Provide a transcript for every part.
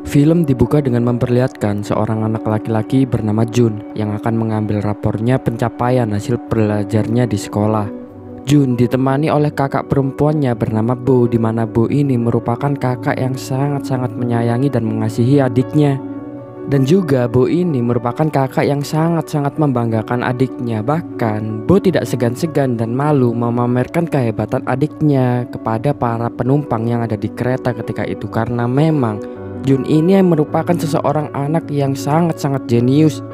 Film dibuka dengan memperlihatkan seorang anak laki-laki bernama Jun yang akan mengambil rapornya pencapaian hasil belajarnya di sekolah. Jun ditemani oleh kakak perempuannya bernama Bo, di mana Bo ini merupakan kakak yang sangat-sangat menyayangi dan mengasihi adiknya. Dan juga Bo ini merupakan kakak yang sangat-sangat membanggakan adiknya. Bahkan Bo tidak segan-segan dan malu memamerkan kehebatan adiknya kepada para penumpang yang ada di kereta ketika itu, karena memang Jun ini merupakan seseorang anak yang sangat-sangat jenius.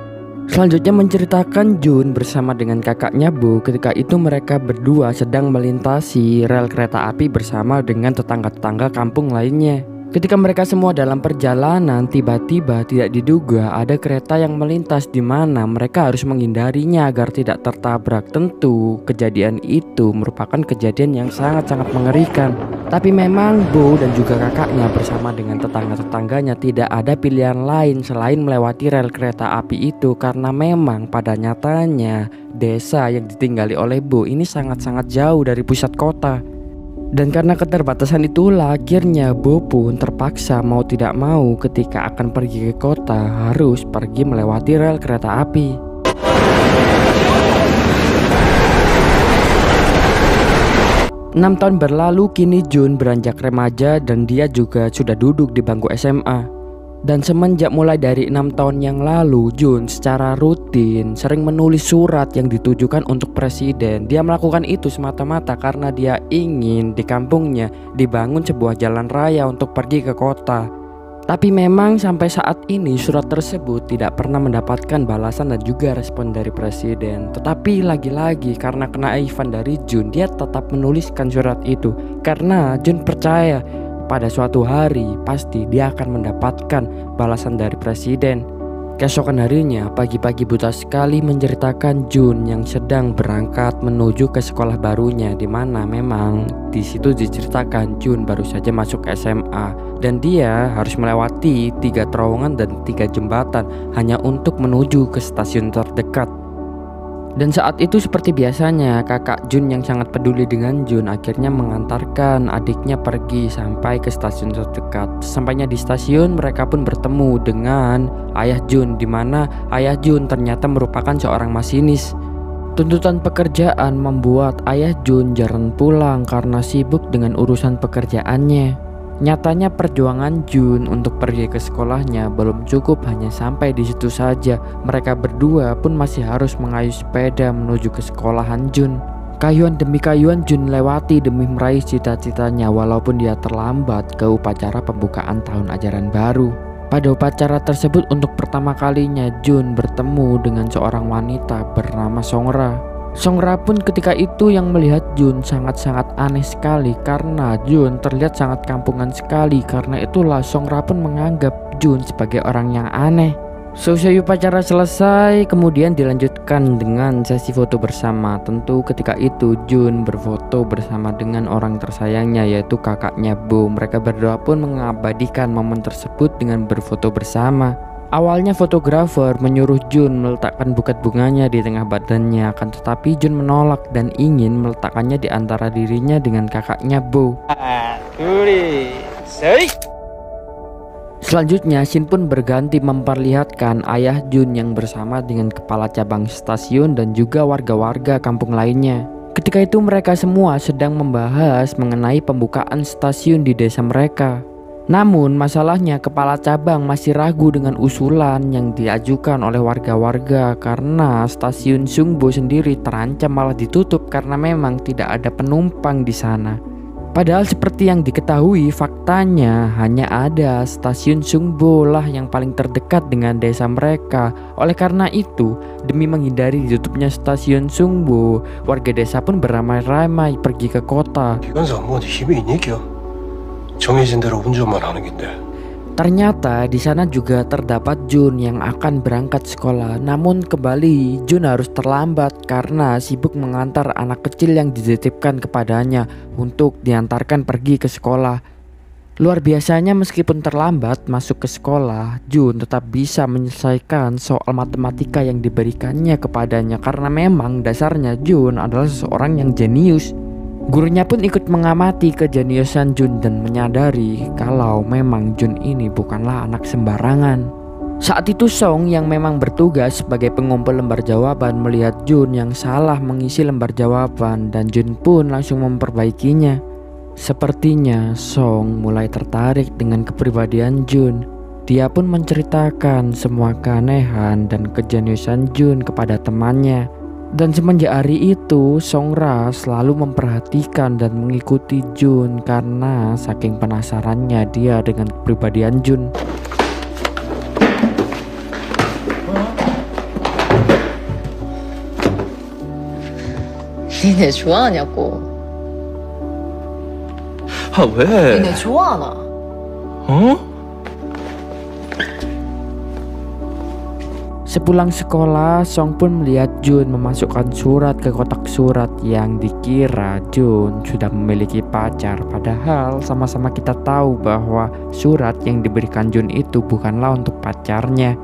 Selanjutnya menceritakan Jun bersama dengan kakaknya Bo ketika itu mereka berdua sedang melintasi rel kereta api bersama dengan tetangga-tetangga kampung lainnya. Ketika mereka semua dalam perjalanan, tiba-tiba tidak diduga ada kereta yang melintas, di mana mereka harus menghindarinya agar tidak tertabrak. Tentu kejadian itu merupakan kejadian yang sangat-sangat mengerikan. Tapi memang Bo dan juga kakaknya bersama dengan tetangga-tetangganya tidak ada pilihan lain selain melewati rel kereta api itu, karena memang pada nyatanya desa yang ditinggali oleh Bo ini sangat-sangat jauh dari pusat kota. Dan karena keterbatasan itulah akhirnya Bo pun terpaksa mau tidak mau ketika akan pergi ke kota harus pergi melewati rel kereta api. Enam tahun berlalu, kini Jun beranjak remaja dan dia juga sudah duduk di bangku SMA. Dan semenjak mulai dari 6 tahun yang lalu, Jun secara rutin sering menulis surat yang ditujukan untuk presiden. Dia melakukan itu semata-mata karena dia ingin di kampungnya dibangun sebuah jalan raya untuk pergi ke kota. Tapi memang sampai saat ini surat tersebut tidak pernah mendapatkan balasan dan juga respon dari presiden. Tetapi lagi-lagi karena kenaifan dari Jun, dia tetap menuliskan surat itu karena Jun percaya pada suatu hari pasti dia akan mendapatkan balasan dari presiden. Keesokan harinya, pagi-pagi buta sekali menceritakan Jun yang sedang berangkat menuju ke sekolah barunya, di mana memang di situ diceritakan Jun baru saja masuk SMA dan dia harus melewati 3 terowongan dan 3 jembatan hanya untuk menuju ke stasiun terdekat. Dan saat itu seperti biasanya kakak Jun yang sangat peduli dengan Jun akhirnya mengantarkan adiknya pergi sampai ke stasiun terdekat. Sampainya di stasiun, mereka pun bertemu dengan ayah Jun, di mana ayah Jun ternyata merupakan seorang masinis. Tuntutan pekerjaan membuat ayah Jun jarang pulang karena sibuk dengan urusan pekerjaannya. Nyatanya perjuangan Jun untuk pergi ke sekolahnya belum cukup hanya sampai di situ saja. Mereka berdua pun masih harus mengayuh sepeda menuju ke sekolahan Jun. Kayuan demi kayuan Jun lewati demi meraih cita-citanya, walaupun dia terlambat ke upacara pembukaan tahun ajaran baru. Pada upacara tersebut untuk pertama kalinya Jun bertemu dengan seorang wanita bernama Songra. Songra pun ketika itu yang melihat Jun sangat-sangat aneh sekali karena Jun terlihat sangat kampungan sekali. Karena itulah Songra pun menganggap Jun sebagai orang yang aneh. Selesai upacara selesai, kemudian dilanjutkan dengan sesi foto bersama. Tentu ketika itu Jun berfoto bersama dengan orang tersayangnya, yaitu kakaknya Bo. Mereka berdua pun mengabadikan momen tersebut dengan berfoto bersama. Awalnya fotografer menyuruh Jun meletakkan buket bunganya di tengah badannya, akan tetapi Jun menolak dan ingin meletakkannya di antara dirinya dengan kakaknya Bo. Selanjutnya Shin pun berganti memperlihatkan ayah Jun yang bersama dengan kepala cabang stasiun dan juga warga-warga kampung lainnya. Ketika itu mereka semua sedang membahas mengenai pembukaan stasiun di desa mereka. Namun masalahnya kepala cabang masih ragu dengan usulan yang diajukan oleh warga-warga karena stasiun Sungbo sendiri terancam malah ditutup karena memang tidak ada penumpang di sana. Padahal seperti yang diketahui, faktanya hanya ada stasiun Sungbo lah yang paling terdekat dengan desa mereka. Oleh karena itu, demi menghindari ditutupnya stasiun Sungbo, warga desa pun beramai-ramai pergi ke kota. Ternyata di sana juga terdapat Jun yang akan berangkat sekolah. Namun kembali Jun harus terlambat karena sibuk mengantar anak kecil yang dititipkan kepadanya untuk diantarkan pergi ke sekolah. Luar biasanya meskipun terlambat masuk ke sekolah, Jun tetap bisa menyelesaikan soal matematika yang diberikannya kepadanya karena memang dasarnya Jun adalah seseorang yang jenius. Gurunya pun ikut mengamati kejeniusan Jun dan menyadari kalau memang Jun ini bukanlah anak sembarangan. Saat itu Song yang memang bertugas sebagai pengumpul lembar jawaban melihat Jun yang salah mengisi lembar jawaban dan Jun pun langsung memperbaikinya. Sepertinya Song mulai tertarik dengan kepribadian Jun. Dia pun menceritakan semua keanehan dan kejeniusan Jun kepada temannya. Dan semenjak hari itu, Songra selalu memperhatikan dan mengikuti Jun karena saking penasarannya dia dengan kepribadian Jun. 니네 좋아하냐고. 아, 왜? 니네 좋아하나? 어? Sepulang sekolah, Song pun melihat Jun memasukkan surat ke kotak surat yang dikira Jun sudah memiliki pacar. Padahal sama-sama kita tahu bahwa surat yang diberikan Jun itu bukanlah untuk pacarnya.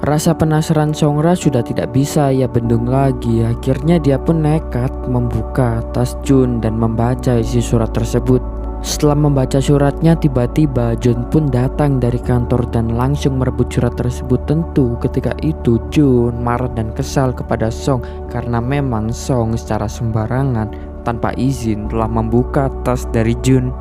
Rasa penasaran Songra sudah tidak bisa ia bendung lagi. Akhirnya dia pun nekat membuka tas Jun dan membaca isi surat tersebut. Setelah membaca suratnya, tiba-tiba Jun pun datang dari kantor dan langsung merebut surat tersebut. Tentu ketika itu Jun marah dan kesal kepada Song karena memang Song secara sembarangan tanpa izin telah membuka tas dari Jun.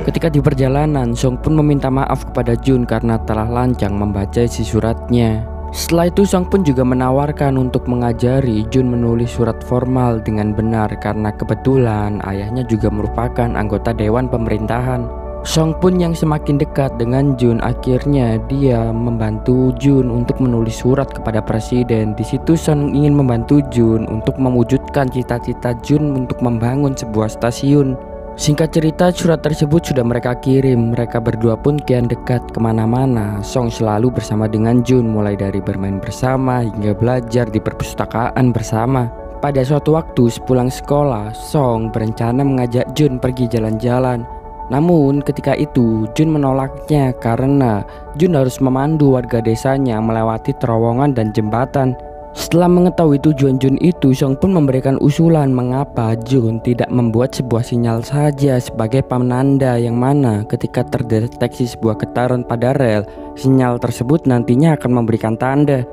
Ketika di perjalanan, Song pun meminta maaf kepada Jun karena telah lancang membaca isi suratnya. Setelah itu Song pun juga menawarkan untuk mengajari Jun menulis surat formal dengan benar karena kebetulan ayahnya juga merupakan anggota dewan pemerintahan. Song pun yang semakin dekat dengan Jun, akhirnya dia membantu Jun untuk menulis surat kepada presiden. Di situ Song ingin membantu Jun untuk mewujudkan cita-cita Jun untuk membangun sebuah stasiun. Singkat cerita, surat tersebut sudah mereka kirim. Mereka berdua pun kian dekat kemana-mana. Song selalu bersama dengan Jun, mulai dari bermain bersama hingga belajar di perpustakaan bersama. Pada suatu waktu sepulang sekolah, Song berencana mengajak Jun pergi jalan-jalan. Namun ketika itu Jun menolaknya karena Jun harus memandu warga desanya melewati terowongan dan jembatan. Setelah mengetahui tujuan Jun itu, Song pun memberikan usulan mengapa Jun tidak membuat sebuah sinyal saja sebagai penanda yang mana ketika terdeteksi sebuah getaran pada rel, sinyal tersebut nantinya akan memberikan tanda.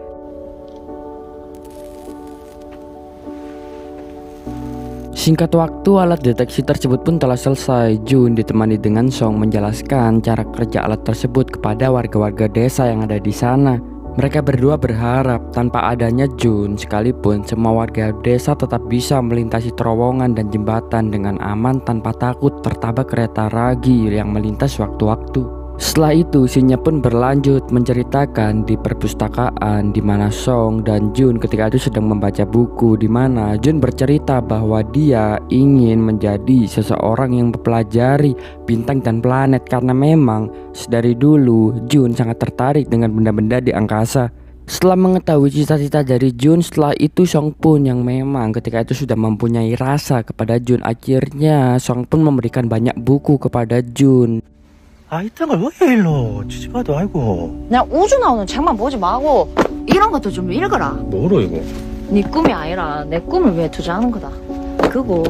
Singkat waktu, alat deteksi tersebut pun telah selesai. Jun ditemani dengan Song menjelaskan cara kerja alat tersebut kepada warga-warga desa yang ada di sana. Mereka berdua berharap tanpa adanya Jun sekalipun semua warga desa tetap bisa melintasi terowongan dan jembatan dengan aman tanpa takut tertabrak kereta ragi yang melintas waktu-waktu. Setelah itu Sinnya pun berlanjut menceritakan di perpustakaan di mana Song dan Jun ketika itu sedang membaca buku, di mana Jun bercerita bahwa dia ingin menjadi seseorang yang mempelajari bintang dan planet karena memang dari dulu Jun sangat tertarik dengan benda-benda di angkasa. Setelah mengetahui cita-cita dari Jun, setelah itu Song pun yang memang ketika itu sudah mempunyai rasa kepada Jun, akhirnya Song pun memberikan banyak buku kepada Jun. 이딴 걸 왜 일러? 지지마도 아이고. 그냥 우주 나오는 책만 보지 마고 이런 것도 좀 읽어라. 뭐로 이거? 네 꿈이 아니라 내 꿈을 위해 투자하는 거다. 그거.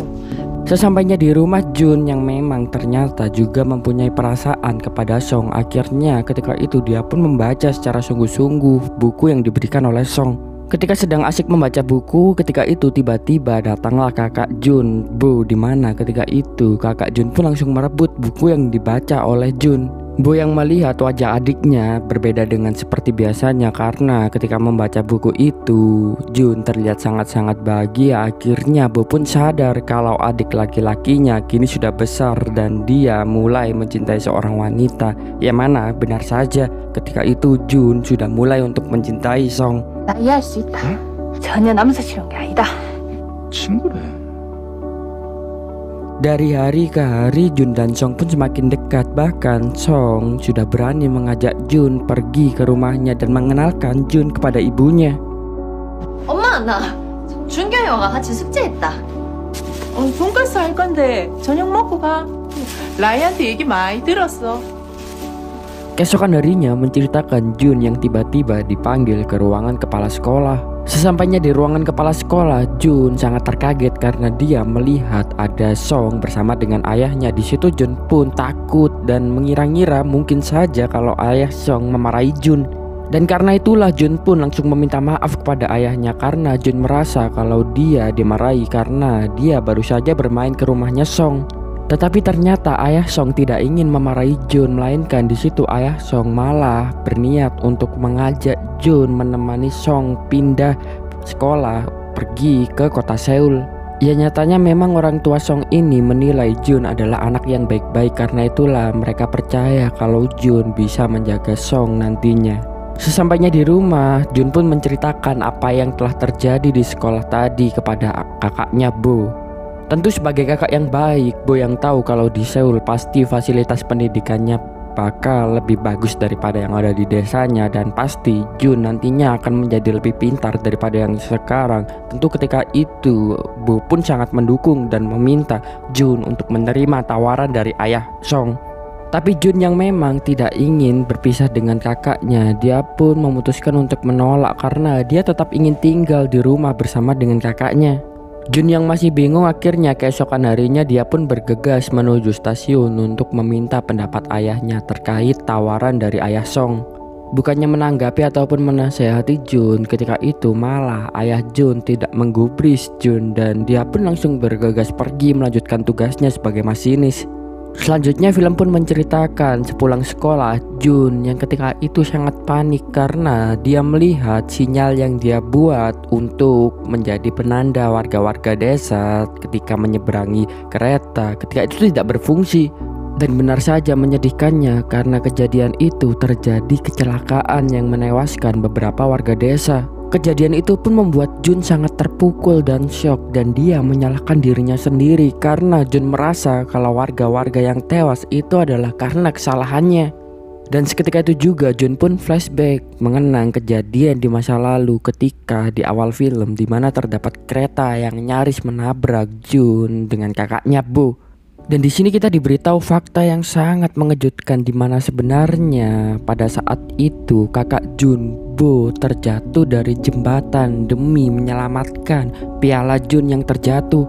Sesampainya di rumah, Jun yang memang ternyata juga mempunyai perasaan kepada Song, akhirnya ketika itu dia pun membaca secara sungguh-sungguh buku yang diberikan oleh Song. Ketika sedang asik membaca buku, ketika itu tiba-tiba datanglah kakak Jun, Bo, di mana ketika itu kakak Jun pun langsung merebut buku yang dibaca oleh Jun. Bo yang melihat wajah adiknya berbeda dengan seperti biasanya karena ketika membaca buku itu Jun terlihat sangat-sangat bahagia. Akhirnya Bo pun sadar kalau adik laki-lakinya kini sudah besar dan dia mulai mencintai seorang wanita. Yang mana benar saja ketika itu Jun sudah mulai untuk mencintai Song. 나 이해할 수 있다. 전혀 남사 치는 게 아니다. 친구래. Dari hari ke hari Jun dan Song pun semakin dekat. Bahkan Song sudah berani mengajak Jun pergi ke rumahnya dan mengenalkan Jun kepada ibunya. 엄마, 나 준결이 형아 같이 숙제했다. 돈가스 할 건데 저녁 먹고 가. 라이한테 얘기 많이 들었어. Keesokan harinya menceritakan Jun yang tiba-tiba dipanggil ke ruangan kepala sekolah. Sesampainya di ruangan kepala sekolah, Jun sangat terkaget karena dia melihat ada Song bersama dengan ayahnya. Di situ Jun pun takut dan mengira-ngira mungkin saja kalau ayah Song memarahi Jun. Dan karena itulah Jun pun langsung meminta maaf kepada ayahnya karena Jun merasa kalau dia dimarahi karena dia baru saja bermain ke rumahnya Song. Tetapi ternyata ayah Song tidak ingin memarahi Jun, melainkan di situ ayah Song malah berniat untuk mengajak Jun menemani Song pindah sekolah pergi ke kota Seoul. Ya nyatanya memang orang tua Song ini menilai Jun adalah anak yang baik-baik, karena itulah mereka percaya kalau Jun bisa menjaga Song nantinya. Sesampainya di rumah, Jun pun menceritakan apa yang telah terjadi di sekolah tadi kepada kakaknya Bo. Tentu sebagai kakak yang baik, Bo yang tahu kalau di Seoul pasti fasilitas pendidikannya bakal lebih bagus daripada yang ada di desanya, dan pasti Jun nantinya akan menjadi lebih pintar daripada yang sekarang. Tentu ketika itu Bo pun sangat mendukung dan meminta Jun untuk menerima tawaran dari ayah Song. Tapi Jun yang memang tidak ingin berpisah dengan kakaknya, dia pun memutuskan untuk menolak karena dia tetap ingin tinggal di rumah bersama dengan kakaknya. Jun yang masih bingung, akhirnya keesokan harinya dia pun bergegas menuju stasiun untuk meminta pendapat ayahnya terkait tawaran dari ayah Song. Bukannya menanggapi ataupun menasehati Jun, ketika itu malah ayah Jun tidak menggubris Jun dan dia pun langsung bergegas pergi melanjutkan tugasnya sebagai masinis. Selanjutnya film pun menceritakan sepulang sekolah Jun yang ketika itu sangat panik karena dia melihat sinyal yang dia buat untuk menjadi penanda warga-warga desa ketika menyeberangi kereta ketika itu tidak berfungsi. Dan benar saja menyedihkannya karena kejadian itu terjadi kecelakaan yang menewaskan beberapa warga desa. Kejadian itu pun membuat Jun sangat terpukul dan syok, dan dia menyalahkan dirinya sendiri karena Jun merasa kalau warga-warga yang tewas itu adalah karena kesalahannya. Dan seketika itu juga Jun pun flashback mengenang kejadian di masa lalu ketika di awal film di mana terdapat kereta yang nyaris menabrak Jun dengan kakaknya Bo. Dan di sini kita diberitahu fakta yang sangat mengejutkan di mana sebenarnya pada saat itu kakak Jun, Bo, terjatuh dari jembatan demi menyelamatkan piala Jun yang terjatuh.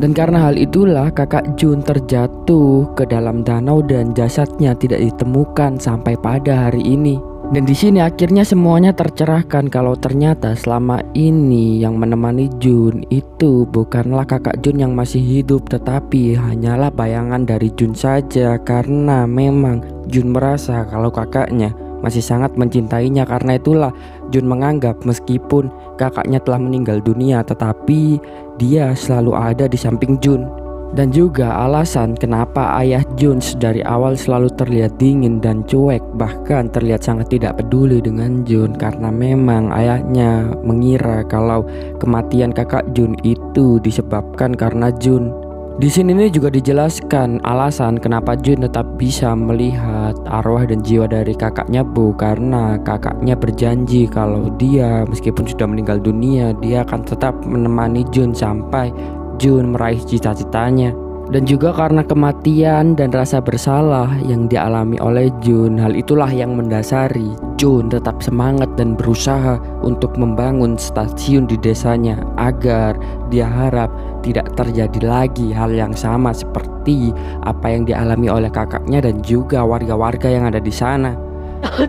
Dan karena hal itulah kakak Jun terjatuh ke dalam danau dan jasadnya tidak ditemukan sampai pada hari ini. Dan di sini akhirnya semuanya tercerahkan kalau ternyata selama ini yang menemani Jun itu bukanlah kakak Jun yang masih hidup, tetapi hanyalah bayangan dari Jun saja, karena memang Jun merasa kalau kakaknya masih sangat mencintainya. Karena itulah Jun menganggap meskipun kakaknya telah meninggal dunia, tetapi dia selalu ada di samping Jun. Dan juga alasan kenapa ayah Jun dari awal selalu terlihat dingin dan cuek, bahkan terlihat sangat tidak peduli dengan Jun, karena memang ayahnya mengira kalau kematian kakak Jun itu disebabkan karena Jun. Di sini ini juga dijelaskan alasan kenapa Jun tetap bisa melihat arwah dan jiwa dari kakaknya Bo, karena kakaknya berjanji kalau dia meskipun sudah meninggal dunia, dia akan tetap menemani Jun sampai Jun meraih cita-citanya. Dan juga karena kematian dan rasa bersalah yang dialami oleh Jun, hal itulah yang mendasari Jun tetap semangat dan berusaha untuk membangun stasiun di desanya agar dia harap tidak terjadi lagi hal yang sama seperti apa yang dialami oleh kakaknya dan juga warga-warga yang ada di sana.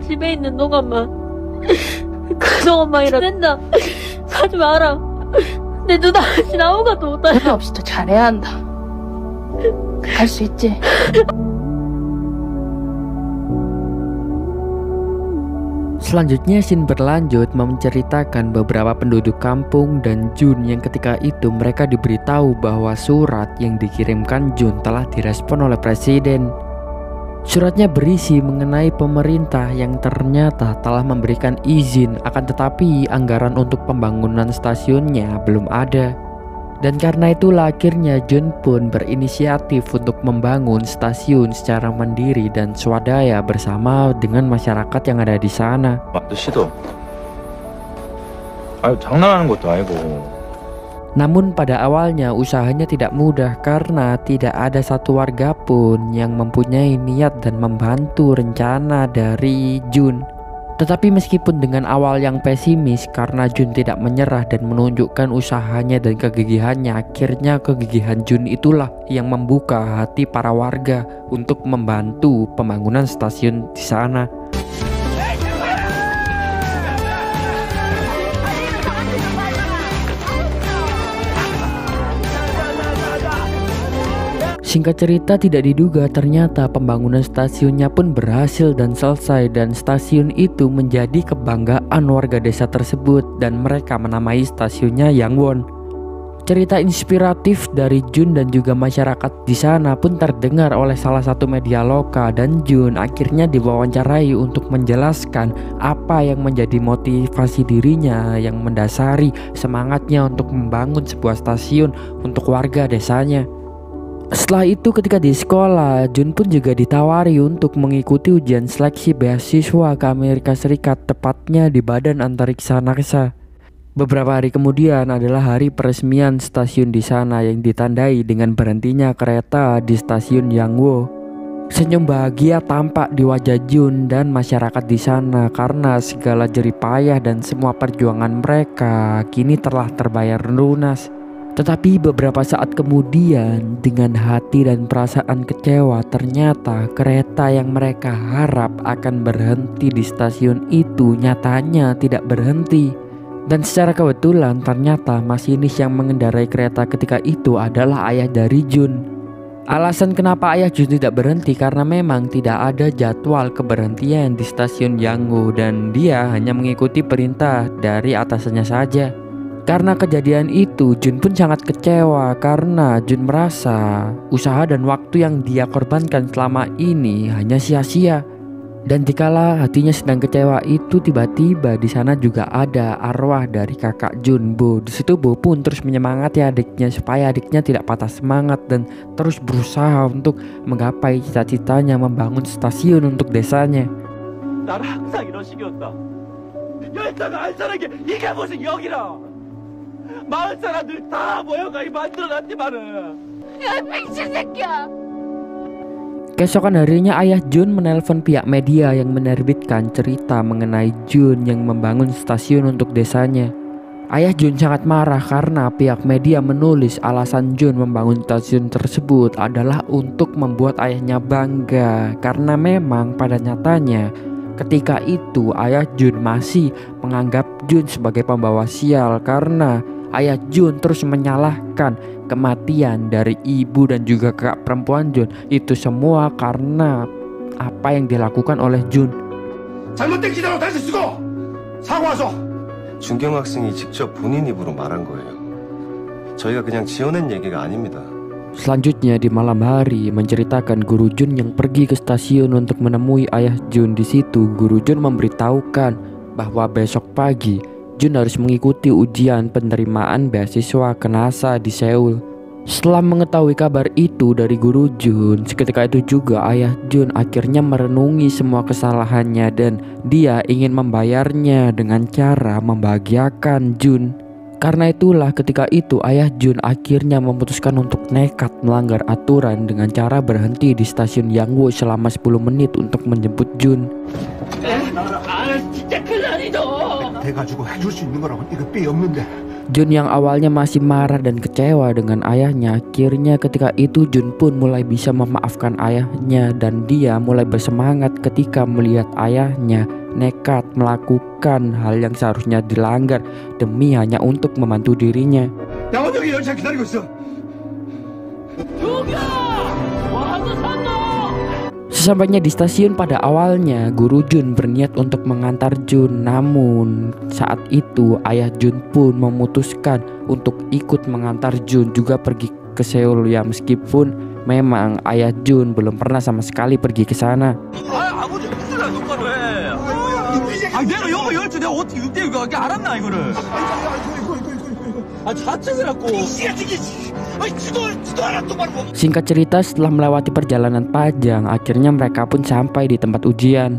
집에 있는 동안만 그 동안만이라도 된다. 가지 마라. 내 눈 다시 아무것도 못하냐. 후회 없이 더 잘해야 한다. 할 수 있지. Selanjutnya scene berlanjut menceritakan beberapa penduduk kampung dan Jun yang ketika itu mereka diberitahu bahwa surat yang dikirimkan Jun telah direspon oleh presiden. Suratnya berisi mengenai pemerintah yang ternyata telah memberikan izin, akan tetapi anggaran untuk pembangunan stasiunnya belum ada. Dan karena itulah akhirnya Jun pun berinisiatif untuk membangun stasiun secara mandiri dan swadaya bersama dengan masyarakat yang ada di sana. 아저씨도 아유 장난하는 것도 아니고. Namun pada awalnya usahanya tidak mudah karena tidak ada satu warga pun yang mempunyai niat dan membantu rencana dari Jun. Tetapi meskipun dengan awal yang pesimis, karena Jun tidak menyerah dan menunjukkan usahanya dan kegigihannya, akhirnya kegigihan Jun itulah yang membuka hati para warga untuk membantu pembangunan stasiun di sana. Singkat cerita, tidak diduga ternyata pembangunan stasiunnya pun berhasil dan selesai, dan stasiun itu menjadi kebanggaan warga desa tersebut dan mereka menamai stasiunnya Yangwon. Cerita inspiratif dari Jun dan juga masyarakat di sana pun terdengar oleh salah satu media lokal, dan Jun akhirnya diwawancarai untuk menjelaskan apa yang menjadi motivasi dirinya yang mendasari semangatnya untuk membangun sebuah stasiun untuk warga desanya. Setelah itu ketika di sekolah, Jun pun juga ditawari untuk mengikuti ujian seleksi beasiswa ke Amerika Serikat, tepatnya di Badan Antariksa NASA. Beberapa hari kemudian adalah hari peresmian stasiun di sana yang ditandai dengan berhentinya kereta di stasiun Yangwo. Senyum bahagia tampak di wajah Jun dan masyarakat di sana karena segala jerih payah dan semua perjuangan mereka kini telah terbayar lunas. Tetapi beberapa saat kemudian, dengan hati dan perasaan kecewa, ternyata kereta yang mereka harap akan berhenti di stasiun itu nyatanya tidak berhenti. Dan secara kebetulan ternyata masinis yang mengendarai kereta ketika itu adalah ayah dari Jun. Alasan kenapa ayah Jun tidak berhenti karena memang tidak ada jadwal keberhentian di stasiun Yangwo dan dia hanya mengikuti perintah dari atasannya saja. Karena kejadian itu, Jun pun sangat kecewa karena Jun merasa usaha dan waktu yang dia korbankan selama ini hanya sia-sia. Dan dikala hatinya sedang kecewa itu, tiba-tiba di sana juga ada arwah dari kakak Jun, Bo. Di situ Bo pun terus menyemangati adiknya supaya adiknya tidak patah semangat dan terus berusaha untuk menggapai cita-citanya membangun stasiun untuk desanya. 나는 항상 이런 식이었다. 열사가 안 사는 게 이게 무슨 여기라. 마을 사람들 다 모여가 이 만들어놨지만은. 야, 미친 새끼야! Keesokan harinya ayah Jun menelpon pihak media yang menerbitkan cerita mengenai Jun yang membangun stasiun untuk desanya. Ayah Jun sangat marah karena pihak media menulis alasan Jun membangun stasiun tersebut adalah untuk membuat ayahnya bangga, karena memang pada nyatanya ketika itu ayah Jun masih menganggap Jun sebagai pembawa sial karena ayah Jun terus menyalahkan kematian dari ibu dan juga kakak perempuan Jun. Itu semua karena apa yang dilakukan oleh Jun. 잘못된 기자로 다시 쓰고 사과하소. 준경 학생이 직접 본인 입으로 말한 거예요. 저희가 그냥 지어낸 얘기가 아닙니다. Selanjutnya di malam hari menceritakan guru Jun yang pergi ke stasiun untuk menemui ayah Jun. Di situ guru Jun memberitahukan bahwa besok pagi Jun harus mengikuti ujian penerimaan beasiswa ke NASA di Seoul. Setelah mengetahui kabar itu dari guru Jun, seketika itu juga ayah Jun akhirnya merenungi semua kesalahannya dan dia ingin membayarnya dengan cara membahagiakan Jun. Karena itulah ketika itu ayah Jun akhirnya memutuskan untuk nekat melanggar aturan dengan cara berhenti di stasiun Yangwo selama 10 menit untuk menjemput Jun. 돼가지고 해줄 수 있는 거라고 이거 삐 없는데. Jun yang awalnya masih marah dan kecewa dengan ayahnya, akhirnya ketika itu Jun pun mulai bisa memaafkan ayahnya dan dia mulai bersemangat ketika melihat ayahnya nekat melakukan hal yang seharusnya dilanggar demi hanya untuk membantu dirinya. 양원동이 열차 기다리고 있어. Sesampainya di stasiun pada awalnya guru Jun berniat untuk mengantar Jun, namun saat itu ayah Jun pun memutuskan untuk ikut mengantar Jun juga pergi ke Seoul ya, meskipun memang ayah Jun belum pernah sama sekali pergi ke sana. 아버지 무슨 똑바로 해. 내가 영어 열줄 내가 어떻게 6대6 알았나 이거를. 자책을 하고. Singkat cerita, setelah melewati perjalanan panjang, akhirnya mereka pun sampai di tempat ujian.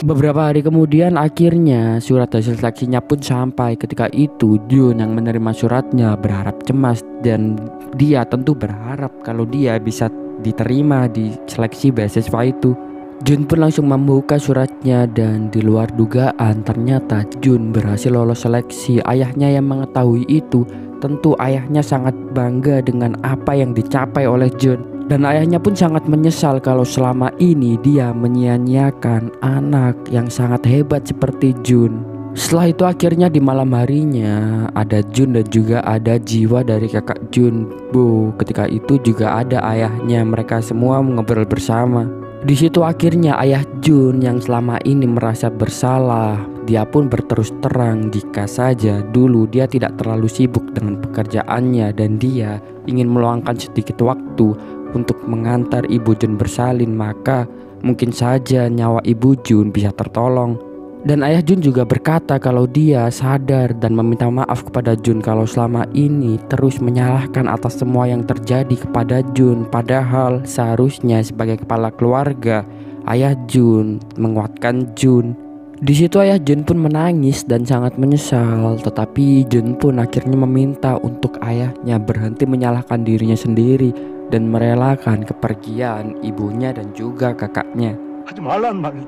Beberapa hari kemudian akhirnya surat hasil seleksinya pun sampai. Ketika itu Jun yang menerima suratnya berharap cemas dan dia tentu berharap kalau dia bisa diterima di seleksi beasiswa itu. Jun pun langsung membuka suratnya dan di luar dugaan ternyata Jun berhasil lolos seleksi. Ayahnya yang mengetahui itu, tentu ayahnya sangat bangga dengan apa yang dicapai oleh Jun. Dan ayahnya pun sangat menyesal kalau selama ini dia menyia-nyiakan anak yang sangat hebat seperti Jun. Setelah itu akhirnya di malam harinya ada Jun dan juga ada jiwa dari kakak Jun, Bo. Ketika itu juga ada ayahnya, mereka semua ngobrol bersama. Di situ akhirnya ayah Jun yang selama ini merasa bersalah, dia pun berterus terang jika saja dulu dia tidak terlalu sibuk dengan pekerjaannya dan dia ingin meluangkan sedikit waktu untuk mengantar ibu Jun bersalin, maka mungkin saja nyawa ibu Jun bisa tertolong. Dan ayah Jun juga berkata kalau dia sadar dan meminta maaf kepada Jun kalau selama ini terus menyalahkan atas semua yang terjadi kepada Jun. Padahal seharusnya sebagai kepala keluarga, ayah Jun menguatkan Jun. Di situ ayah Jun pun menangis dan sangat menyesal. Tetapi Jun pun akhirnya meminta untuk ayahnya berhenti menyalahkan dirinya sendiri dan merelakan kepergian ibunya dan juga kakaknya. 하지 말라는 말을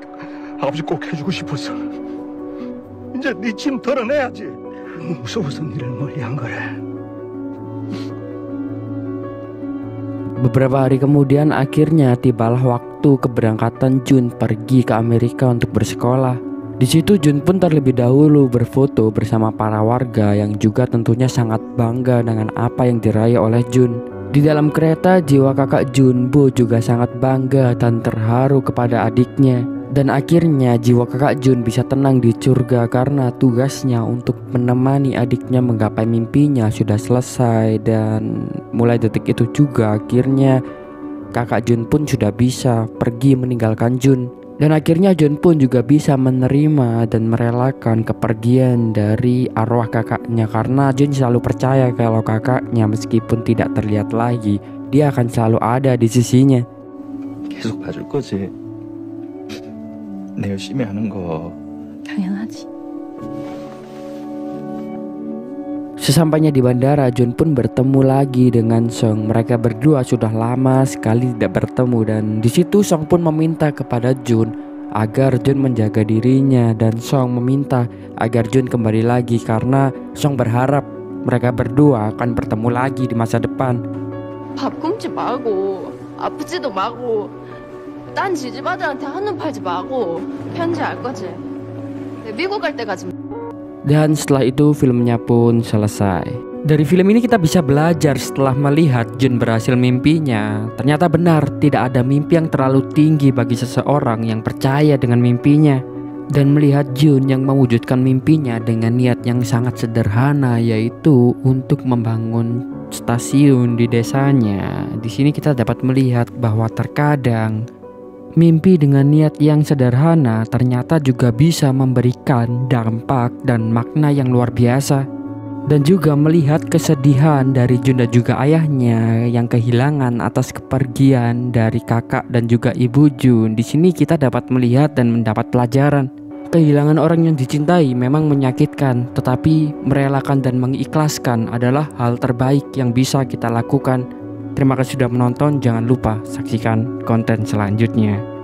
아버지 꼭 해주고 싶었어. 이제 네 짐 덜어내야지. 무서워서 니를 멀리한 거래. Beberapa hari kemudian akhirnya tibalah waktu keberangkatan Jun pergi ke Amerika untuk bersekolah. Di situ Jun pun terlebih dahulu berfoto bersama para warga yang juga tentunya sangat bangga dengan apa yang diraih oleh Jun. Di dalam kereta jiwa kakak Jun, Bo, juga sangat bangga dan terharu kepada adiknya. Dan akhirnya jiwa kakak Jun bisa tenang di surga karena tugasnya untuk menemani adiknya menggapai mimpinya sudah selesai. Dan mulai detik itu juga akhirnya kakak Jun pun sudah bisa pergi meninggalkan Jun. Dan akhirnya Jun pun juga bisa menerima dan merelakan kepergian dari arwah kakaknya karena Jun selalu percaya kalau kakaknya meskipun tidak terlihat lagi, dia akan selalu ada di sisinya. 계속 봐줄 거지. 내 열심히 하는 거. 당연하지. Sesampainya di bandara, Jun pun bertemu lagi dengan Song. Mereka berdua sudah lama sekali tidak bertemu dan di situ Song pun meminta kepada Jun agar Jun menjaga dirinya dan Song meminta agar Jun kembali lagi karena Song berharap mereka berdua akan bertemu lagi di masa depan. 밥 굶지 말고 아프지도 말고 딴 지지바들한테 한눈 팔지 말고 편지 알 거지? 내 미국 갈 때까지. Dan setelah itu filmnya pun selesai. Dari film ini kita bisa belajar setelah melihat Jun berhasil mimpinya. Ternyata benar tidak ada mimpi yang terlalu tinggi bagi seseorang yang percaya dengan mimpinya. Dan melihat Jun yang mewujudkan mimpinya dengan niat yang sangat sederhana, yaitu untuk membangun stasiun di desanya. Di sini kita dapat melihat bahwa terkadang mimpi dengan niat yang sederhana ternyata juga bisa memberikan dampak dan makna yang luar biasa. Dan juga melihat kesedihan dari Jun dan juga ayahnya yang kehilangan atas kepergian dari kakak dan juga ibu Jun. Di sini kita dapat melihat dan mendapat pelajaran. Kehilangan orang yang dicintai memang menyakitkan, tetapi merelakan dan mengikhlaskan adalah hal terbaik yang bisa kita lakukan. Terima kasih sudah menonton, jangan lupa saksikan konten selanjutnya.